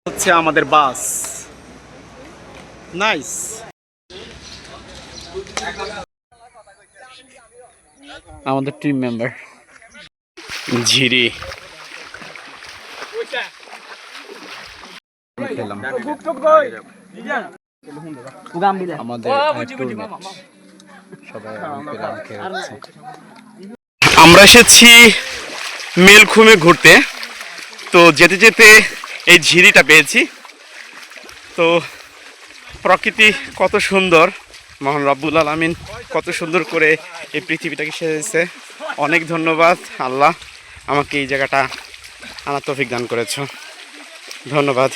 হচ্ছে আমাদের বাস। নাইস। আমাদের টিম মেম্বার ঝিরি আমরা এসেছি মেলঘুমে ঘুরতে। তো যেতে যেতে এই ঝিরিটা পেয়েছি। তো প্রকৃতি কত সুন্দর, মহান রব্বুল আলামিন কত সুন্দর করে এই পৃথিবীটাকে সেজেছে। অনেক ধন্যবাদ আল্লাহ, আমাকে এই জায়গাটা আনার তৌফিক দান করেছ, ধন্যবাদ।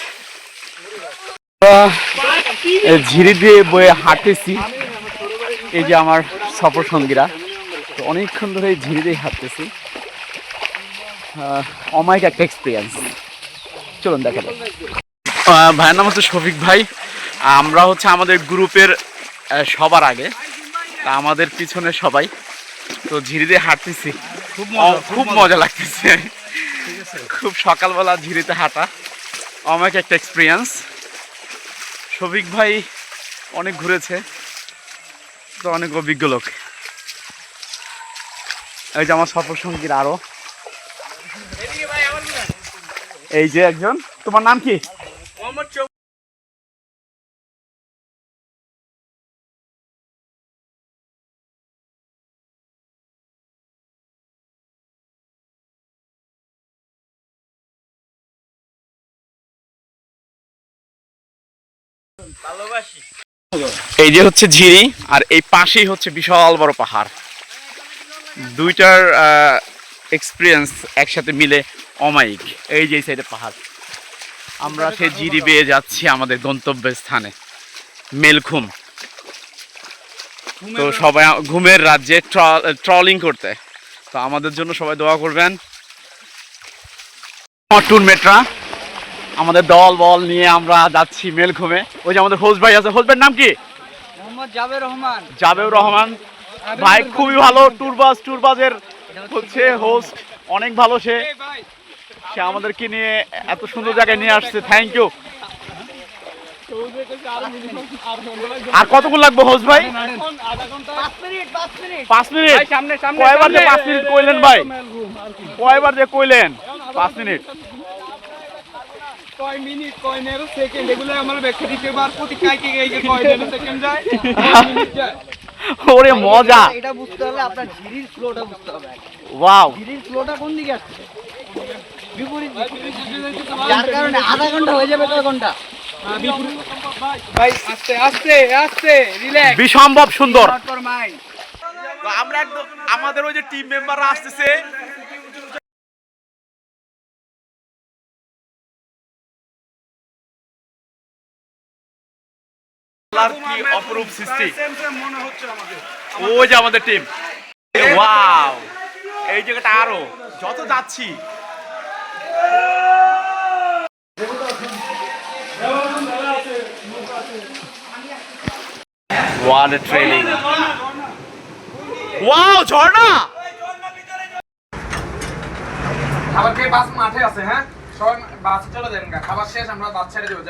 ঝিরি দিয়ে বয়ে হাঁটতেছি, এই যে আমার সফর সঙ্গীরা। তো অনেকক্ষণ ধরে এই ঝিরি দিয়ে হাঁটতেছি, অমায়িক একটা এক্সপিরিয়েন্স। চলুন দেখা যাক। ভাইয়ের নাম হচ্ছে শফিক ভাই। আমরা হচ্ছে আমাদের গ্রুপের সবার আগে, তা আমাদের পিছনে সবাই। তো ঝিরি দিয়ে হাঁটতেছি, খুব মজা লাগতেছে। খুব সকালবেলা ঝিরিতে হাঁটা অনেক একটা এক্সপিরিয়েন্স। শফিক ভাই অনেক ঘুরেছে, তো অনেক অভিজ্ঞ লোক। এই যে আমার সফর সঙ্গীর আরো, এই যে একজন। তোমার নাম কি? এই যে হচ্ছে ঝিরি, আর এই পাশেই হচ্ছে বিশাল বড় পাহাড়। দুইটার এক্সপিরিয়েন্স একসাথে মিলে অমায়িক। এই যে সাইডে পাহাড়, আমরা সেই ঝিরি বেয়ে যাচ্ছি আমাদের গন্তব্যের স্থানে মেলঘুম। তো সবাই ঘুমের রাজ্যে ট্রলিং করতে, তো আমাদের জন্য সবাই দোয়া করবেন। টুরমেটরা আমাদের দল বল নিয়ে আমরা যাচ্ছি মেলঘুমে। ওই যে আমাদের হোস্ট ভাই আছে, হোস্ট ভাইয়ের নাম কি? জাবের রহমান ভাই, খুবই ভালো। ট্যুরবাজের হচ্ছে হোস্ট, অনেক ভালো। সে আমাদেরকে নিয়ে এত সুন্দর জায়গায় নিয়ে আসছে, থ্যাংক ইউ। আর কতক্ষণ লাগবে হোস্ট ভাই? 5 মিনিট। কয়বার যে 5 মিনিট কইলেন ভাই, কয়বার যে কইলেন 5 মিনিট? ওরে মজা, এটা বুঝতে হলে আপনার ঝিরির ফ্লোটা বুঝতে হবে। ওয়াও, ঝিরির ফ্লোটা কোন দিকে আসছে, বিপরীত, যার কারণে আধা ঘন্টা হয়ে যাবে। কয় ঘন্টা ভাই? আস্তে আস্তে আস্তে, রিল্যাক্স। বিসম্ভব সুন্দর। তো আমরা একদম, আমাদের ওই যে টিম মেম্বাররা আসতেছে। কি অপরূপ সৃষ্টি, ওই যে আমাদের টিম। ওয়াও, এই জায়গাটা আরো যত যাচ্ছি। What a training! Wow, ঝর্ণা! খাবার খেয়ে বাস মাঠে আছে। হ্যাঁ, সবাই বাসে চলে যাবেন। খাবার শেষ, আমরা বাস ছেড়ে দেবো।